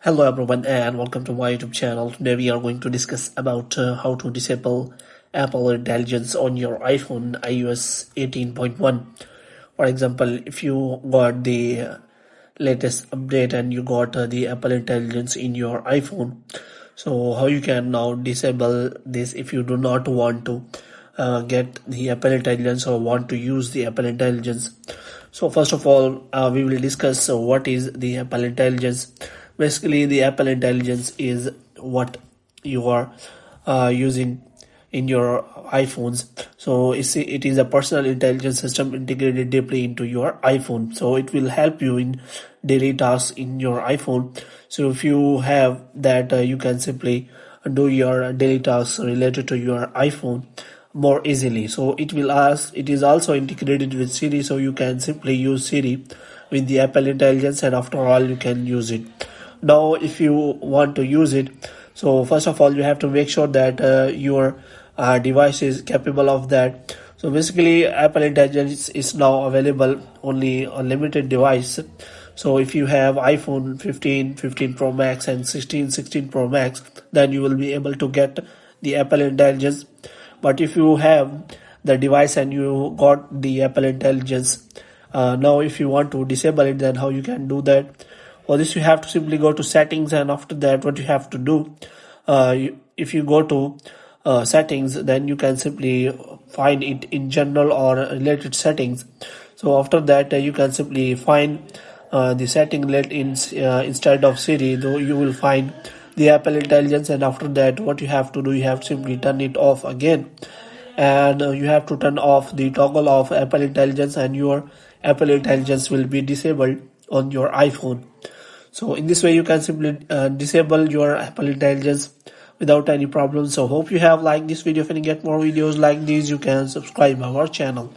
Hello everyone and welcome to my YouTube channel. Today we are going to discuss about how to disable Apple Intelligence on your iPhone iOS 18.1. For example, if you got the latest update and you got the Apple Intelligence in your iPhone, so how you can now disable this if you do not want to get the Apple Intelligence or want to use the Apple Intelligence. So first of all, we will discuss what is the Apple Intelligence. Basically, the Apple Intelligence is what you are using in your iPhones. So it is a personal intelligence system integrated deeply into your iPhone. So it will help you in daily tasks in your iPhone. So if you have that, you can simply do your daily tasks related to your iPhone more easily. So it is also integrated with Siri, so you can simply use Siri with the Apple Intelligence, and after all you can use it. Now if you want to use it, so first of all you have to make sure that your device is capable of that. So basically Apple Intelligence is now available only on limited device. So if you have iPhone 15, 15 Pro Max and 16, 16 Pro Max, then you will be able to get the Apple Intelligence. But if you have the device and you got the Apple Intelligence, now if you want to disable it, then how you can do that? For this you have to simply go to settings, and after that what you have to do, if you go to settings, then you can simply find it in general or related settings. So after that you can simply find the setting instead of Siri, though you will find the Apple Intelligence, and after that what you have to do, you have to simply turn it off again, and you have to turn off the toggle of Apple Intelligence, and your Apple Intelligence will be disabled on your iPhone. So in this way you can simply disable your Apple Intelligence without any problem. So hope you have liked this video. If you get more videos like these, you can subscribe our channel.